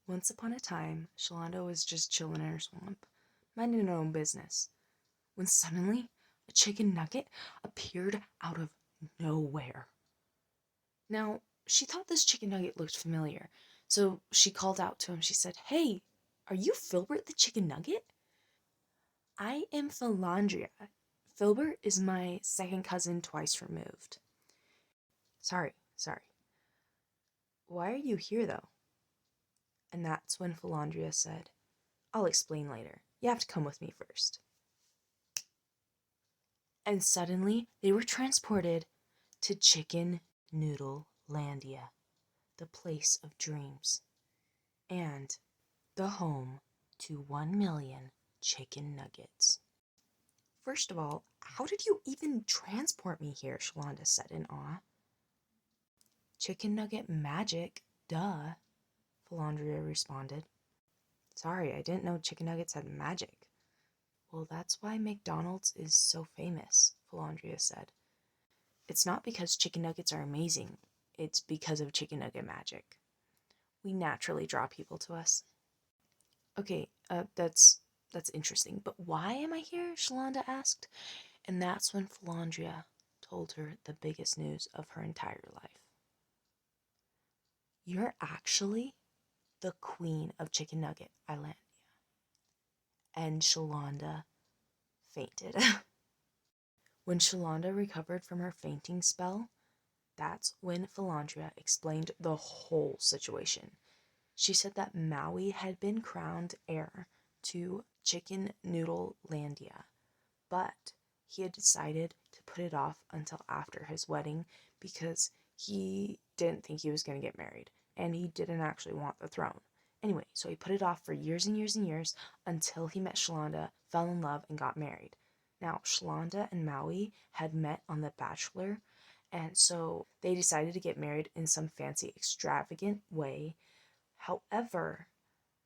Once upon a time, Sholanda was just chilling in her swamp, minding her own business, when suddenly a chicken nugget appeared out of nowhere. Now, she thought this chicken nugget looked familiar, so she called out to him. She said, "Hey, are you Filbert the chicken nugget?" "I am Philandria. Filbert is my second cousin twice removed." Sorry. Why are you here, though?" And that's when Philandria said, "I'll explain later. You have to come with me first." And suddenly they were transported to Chicken Noodle Landia, the place of dreams, and the home to 1,000,000 chicken nuggets. "First of all, how did you even transport me here?" Sholanda said in awe. "Chicken nugget magic, duh," Philandria responded. "Sorry, I didn't know chicken nuggets had magic." "Well, that's why McDonald's is so famous," Philandria said. "It's not because chicken nuggets are amazing, it's because of chicken nugget magic. We naturally draw people to us." "Okay, that's interesting, but why am I here?" Sholanda asked, and that's when Philandria told her the biggest news of her entire life. "You're actually the queen of Chicken Nugget Islandia." And Sholanda fainted. When Sholanda recovered from her fainting spell, that's when Philandria explained the whole situation. She said that Maui had been crowned heir to Chicken Noodle Landia, but he had decided to put it off until after his wedding because he didn't think he was going to get married, and he didn't actually want the throne. Anyway, so he put it off for years and years and years until he met Sholanda, fell in love, and got married. Now, Sholanda and Maui had met on The Bachelor, and so they decided to get married in some fancy, extravagant way. However,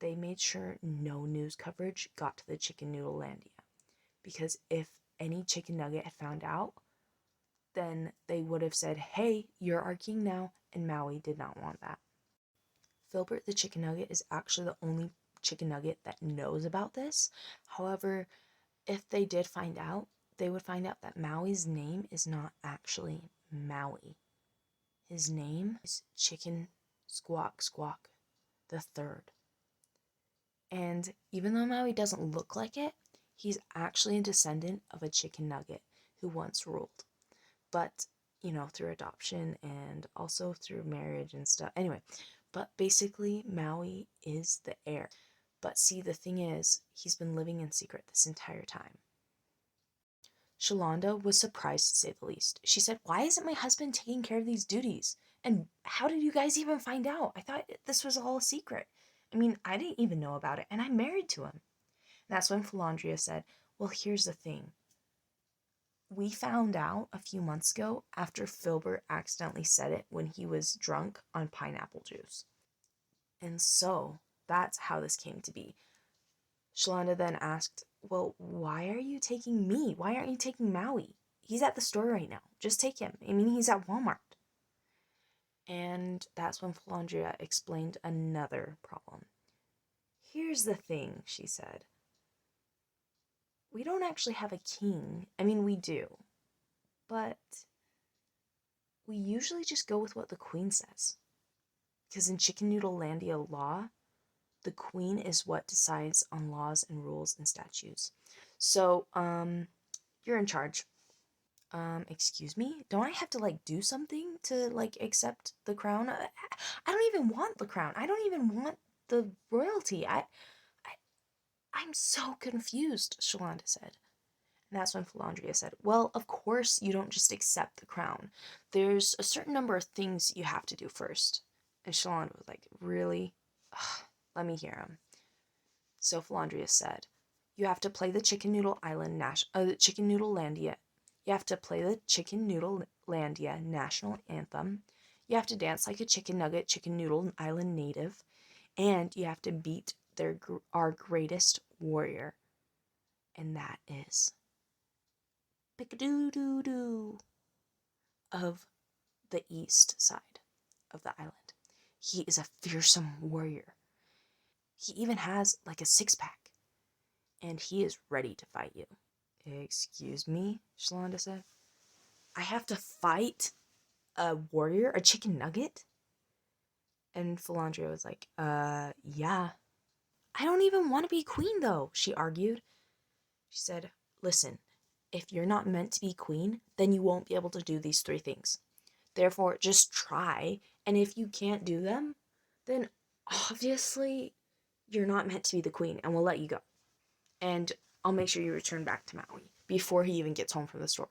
they made sure no news coverage got to the Chicken Noodle Landia, because if any chicken nugget had found out, then they would have said, "Hey, you're our king now," and Maui did not want that. Filbert the chicken nugget is actually the only chicken nugget that knows about this. However, if they did find out, they would find out that Maui's name is not actually Maui. His name is Chicken Squawk Squawk the Third. And even though Maui doesn't look like it, he's actually a descendant of a chicken nugget who once ruled. But, through adoption and also through marriage and stuff. Anyway, but basically, Maui is the heir. But see, the thing is, he's been living in secret this entire time. Sholanda was surprised to say the least. She said, "Why isn't my husband taking care of these duties? And how did you guys even find out? I thought this was all a secret. I mean, I didn't even know about it, and I'm married to him." And that's when Philandria said, "Well, here's the thing. We found out a few months ago after Filbert accidentally said it when he was drunk on pineapple juice. And so that's how this came to be." Sholanda then asked, "Well, why are you taking me? Why aren't you taking Maui? He's at the store right now. Just take him. I mean, he's at Walmart." And that's when Philandria explained another problem. "Here's the thing," she said. "We don't actually have a king. I mean, we do. But we usually just go with what the queen says. Because in Chicken Noodle Landia law, the queen is what decides on laws and rules and statutes. So, you're in charge." Excuse me? Don't I have to, do something to, accept the crown? I don't even want the crown. I don't even want the royalty. I'm so confused," Sholanda said. And that's when Philandria said, "Well, of course you don't just accept the crown. There's a certain number of things you have to do first." And Sholanda was like, "Really? Ugh, let me hear him." So Philandria said, "You have to play the Chicken Noodle Chicken Noodle Landia. You have to play the Chicken Noodle Landia national anthem. You have to dance like a chicken nugget, Chicken Noodle Island native, and you have to beat our greatest warrior, and that is Pick-a-doo-doo-doo of the east side of the island. He is a fearsome warrior. He even has like a six-pack, and he is ready to fight you. Excuse me, Sholanda said. I have to fight a warrior, a chicken nugget? And Philandria was like, yeah. I don't even want to be queen, though, she argued. She said, listen, if you're not meant to be queen, then you won't be able to do these three things. Therefore, just try, and if you can't do them, then obviously you're not meant to be the queen, and we'll let you go. And I'll make sure you return back to Maui before he even gets home from the store.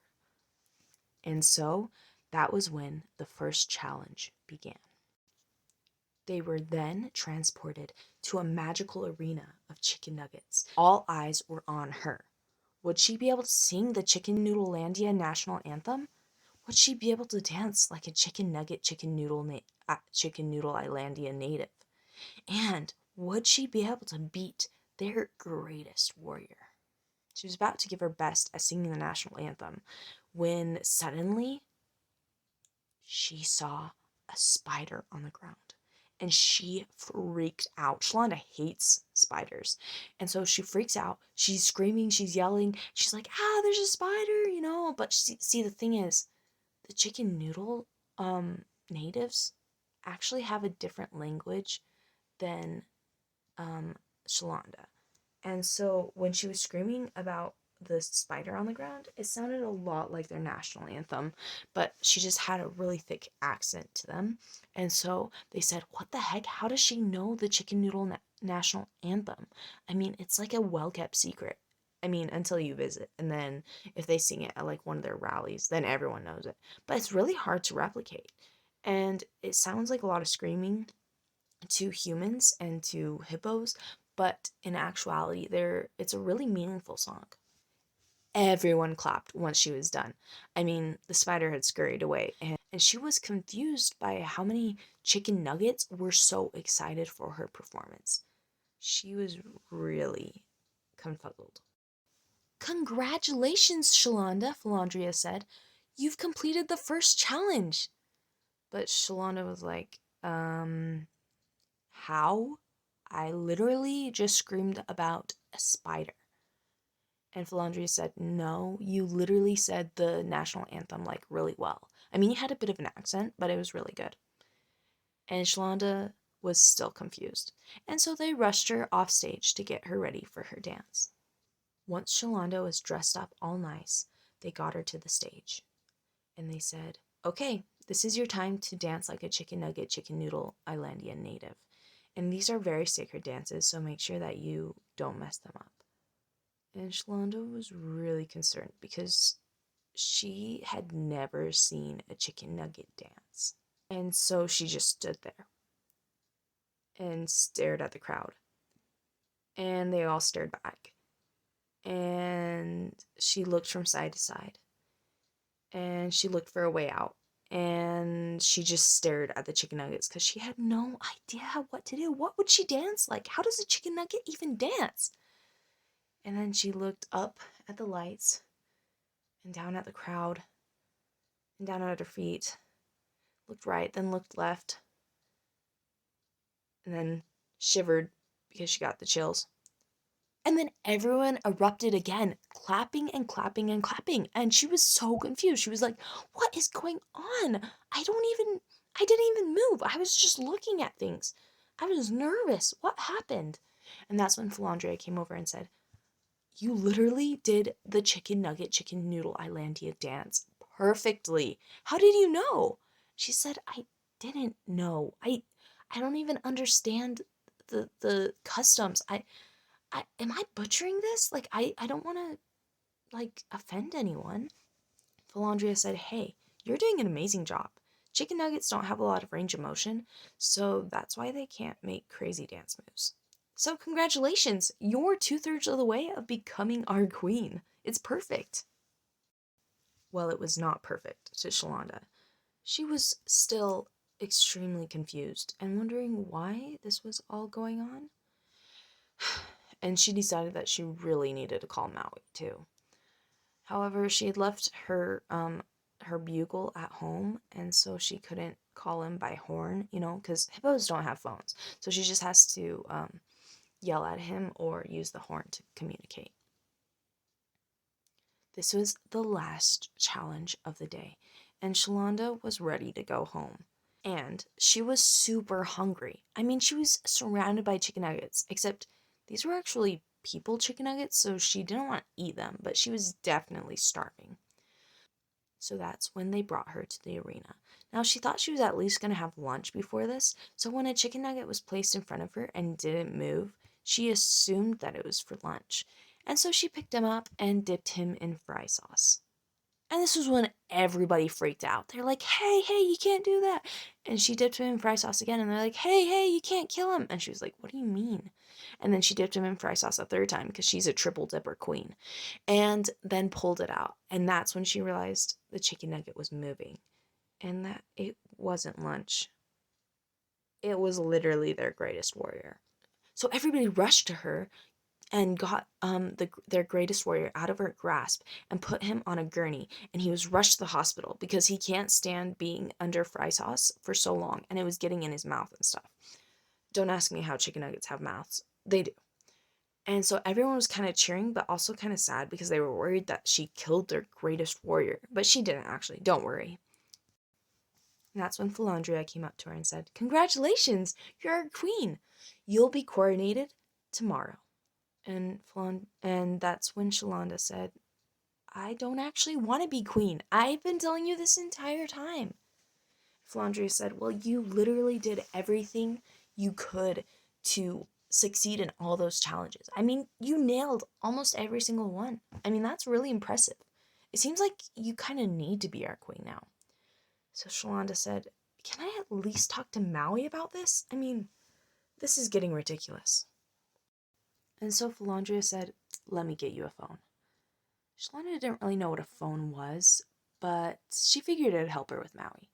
And so that was when the first challenge began. They were then transported to a magical arena of chicken nuggets. All eyes were on her. Would she be able to sing the Chicken Noodle Islandia national anthem? Would she be able to dance like a chicken nugget, Chicken Noodle Islandia native? And would she be able to beat their greatest warrior? She was about to give her best at singing the national anthem when suddenly she saw a spider on the ground. And she freaked out. Sholanda hates spiders. And so she freaks out. She's screaming. She's yelling. She's like, there's a spider, But see, the thing is, the chicken noodle natives actually have a different language than Sholanda. And so when she was screaming about the spider on the ground, it sounded a lot like their national anthem, but she just had a really thick accent to them. And so they said, what the heck? How does she know the chicken noodle national anthem? I mean, it's like a well-kept secret. I mean, until you visit. And then if they sing it at like one of their rallies, then everyone knows it. But it's really hard to replicate. And it sounds like a lot of screaming to humans and to hippos, but in actuality, it's a really meaningful song. Everyone clapped once she was done. I mean, the spider had scurried away, and she was confused by how many chicken nuggets were so excited for her performance. She was really confuzzled. Congratulations, Sholanda, Philandria said. You've completed the first challenge. But Sholanda was like, how? I literally just screamed about a spider. And Philandria said, no, you literally said the national anthem like really well. I mean, you had a bit of an accent, but it was really good. And Sholanda was still confused. And so they rushed her off stage to get her ready for her dance. Once Sholanda was dressed up all nice, they got her to the stage. And they said, okay, this is your time to dance like a chicken nugget, chicken noodle Islandia native. And these are very sacred dances, so make sure that you don't mess them up. And Sholanda was really concerned because she had never seen a chicken nugget dance. And so she just stood there and stared at the crowd. And they all stared back. And she looked from side to side. And she looked for a way out. And she just stared at the chicken nuggets because she had no idea what to do. What would she dance like? How does a chicken nugget even dance? And then she looked up at the lights and down at the crowd and down at her feet. Looked right, then looked left. And then shivered because she got the chills. And then everyone erupted again, clapping and clapping and clapping. And she was so confused. She was like, what is going on? I didn't even move. I was just looking at things. I was nervous. What happened? And that's when Philandria came over and said, you literally did the chicken nugget, chicken noodle Islandia dance perfectly. How did you know? She said, I didn't know. I don't even understand the customs. Am I butchering this? Like, I don't want to, like, offend anyone. Philandria said, hey, you're doing an amazing job. Chicken nuggets don't have a lot of range of motion, so that's why they can't make crazy dance moves. So congratulations, you're 2/3 of the way of becoming our queen. It's perfect. Well, it was not perfect to Sholanda. She was still extremely confused and wondering why this was all going on. And she decided that she really needed to call Maui too. However, she had left her bugle at home, and so she couldn't call him by horn, because hippos don't have phones. So she just has to yell at him or use the horn to communicate. This was the last challenge of the day, and Sholanda was ready to go home. And she was super hungry. I mean, she was surrounded by chicken nuggets, except these were actually people chicken nuggets, so she didn't want to eat them, but she was definitely starving. So that's when they brought her to the arena. Now, she thought she was at least going to have lunch before this, so when a chicken nugget was placed in front of her and didn't move, she assumed that it was for lunch. And so she picked him up and dipped him in fry sauce. And this was when everybody freaked out. They're like, hey, you can't do that. And she dipped him in fry sauce again, and they're like, hey, you can't kill him. And she was like, what do you mean? And then she dipped him in fry sauce a third time because she's a triple dipper queen. And then pulled it out. And that's when she realized the chicken nugget was moving. And that it wasn't lunch. It was literally their greatest warrior. So everybody rushed to her and got their greatest warrior out of her grasp and put him on a gurney, and he was rushed to the hospital because he can't stand being under fry sauce for so long, and it was getting in his mouth and stuff. Don't ask me how chicken nuggets have mouths. They do. And so everyone was kind of cheering, but also kind of sad because they were worried that she killed their greatest warrior. But she didn't actually. Don't worry. And that's when Philandria came up to her and said, congratulations, you're our queen. You'll be coronated tomorrow. And that's when Sholanda said, I don't actually want to be queen. I've been telling you this entire time. Philandria said, well, you literally did everything you could to succeed in all those challenges. I mean, you nailed almost every single one. I mean, that's really impressive. It seems like you kind of need to be our queen now. So Sholanda said, can I at least talk to Maui about this? I mean, this is getting ridiculous. And so Philandria said, let me get you a phone. Sholanda didn't really know what a phone was, but she figured it'd help her with Maui.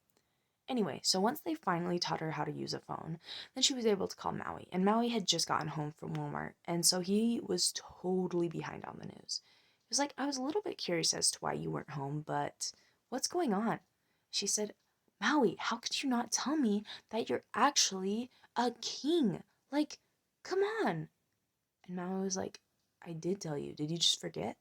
Anyway, so once they finally taught her how to use a phone, then she was able to call Maui. And Maui had just gotten home from Walmart, and so he was totally behind on the news. He was like, I was a little bit curious as to why you weren't home, but what's going on? She said, Maui, how could you not tell me that you're actually a king? Like, come on. And Maui was like, I did tell you. Did you just forget?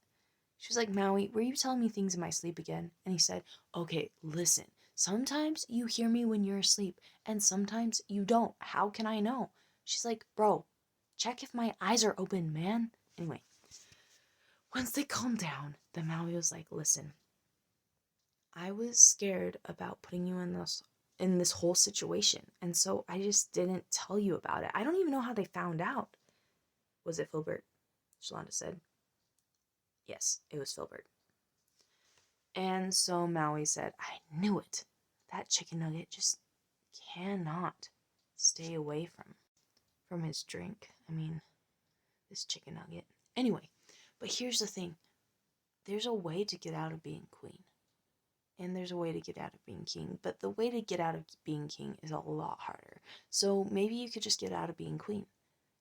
She was like, Maui, were you telling me things in my sleep again? And he said, okay, listen. Sometimes you hear me when you're asleep, and sometimes you don't. How can I know? She's like, bro, check if my eyes are open, man. Anyway, once they calmed down, the Maui was like, listen, I was scared about putting you in this whole situation, and so I just didn't tell you about it. I don't even know how they found out. Was it Filbert? Sholanda said. Yes, it was Filbert. And so Maui said, I knew it. That chicken nugget just cannot stay away from his drink. I mean, this chicken nugget. Anyway, but here's the thing. There's a way to get out of being queen. And there's a way to get out of being king. But the way to get out of being king is a lot harder. So maybe you could just get out of being queen.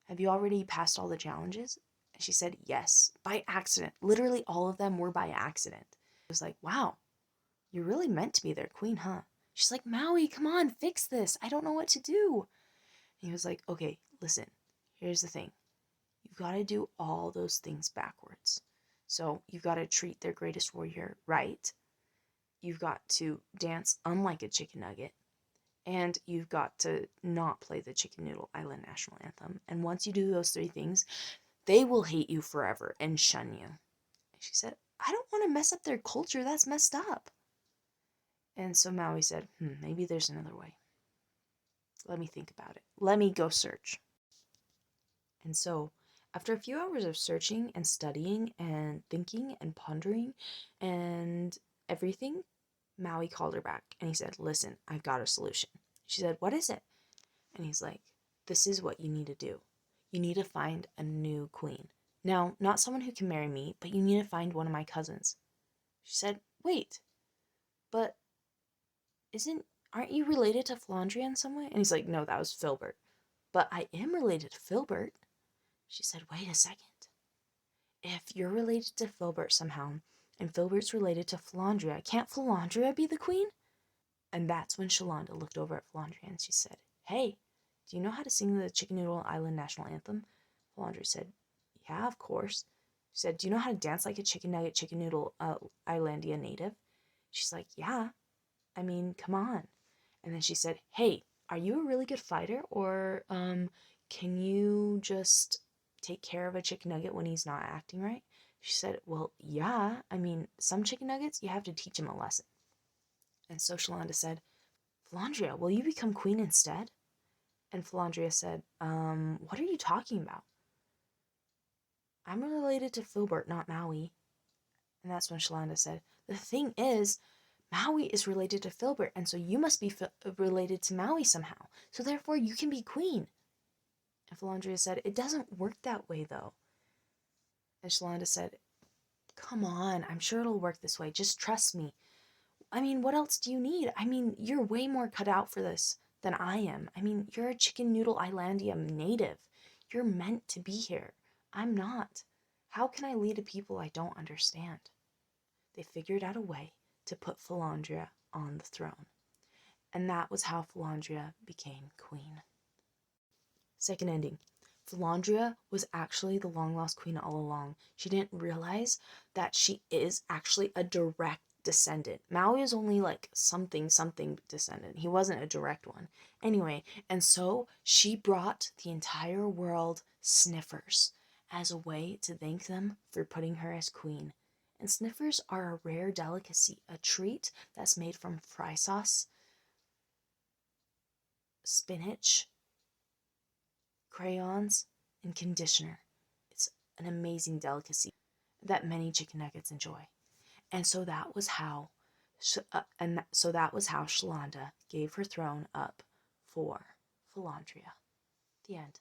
Have you already passed all the challenges? And she said, yes, by accident. Literally all of them were by accident. It was like, wow, you're really meant to be their queen, huh? She's like, Maui, come on, fix this. I don't know what to do. And he was like, okay, listen, here's the thing. You've got to do all those things backwards. So you've got to treat their greatest warrior right. You've got to dance unlike a chicken nugget. And you've got to not play the Chicken Noodle Island national anthem. And once you do those three things, they will hate you forever and shun you. And she said, I don't want to mess up their culture. That's messed up. And so Maui said, maybe there's another way. Let me think about it. Let me go search. And so, after a few hours of searching and studying and thinking and pondering and everything, Maui called her back and he said, listen, I've got a solution. She said, what is it? And he's like, this is what you need to do. You need to find a new queen. Now, not someone who can marry me, but you need to find one of my cousins. She said, wait, but aren't you related to Philandria in some way? And he's like, no, that was Filbert. But I am related to Filbert. She said, wait a second. If you're related to Filbert somehow, and Filbert's related to Philandria, can't Philandria be the queen? And that's when Sholanda looked over at Philandria and she said, hey, do you know how to sing the Chicken Noodle Island national anthem? Philandria said, yeah, of course. She said, do you know how to dance like a chicken nugget, chicken noodle, Islandia native? She's like, yeah, I mean, come on. And then she said, hey, are you a really good fighter? Or, can you just take care of a chicken nugget when he's not acting right? She said, well, yeah, I mean, some chicken nuggets, you have to teach them a lesson. And so Sholanda said, Philandria, will you become queen instead? And Philandria said, what are you talking about? I'm related to Filbert, not Maui. And that's when Sholanda said, the thing is, Maui is related to Filbert, and so you must be related to Maui somehow. So therefore, you can be queen. And Philandria said, it doesn't work that way, though. And Sholanda said, come on, I'm sure it'll work this way. Just trust me. I mean, what else do you need? I mean, you're way more cut out for this than I am. I mean, you're a Chicken Noodle Islandia native. You're meant to be here. I'm not. How can I lead a people I don't understand? They figured out a way to put Philandria on the throne. And that was how Philandria became queen. Second ending. Philandria was actually the long-lost queen all along. She didn't realize that she is actually a direct descendant. Maui is only like something descendant. He wasn't a direct one. Anyway, and so she brought the entire world sniffers as a way to thank them for putting her as queen. And sniffers are a rare delicacy, a treat that's made from fry sauce, spinach, crayons, and conditioner. It's an amazing delicacy that many chicken nuggets enjoy. And so that was how Sholanda gave her throne up for Philandria. The end.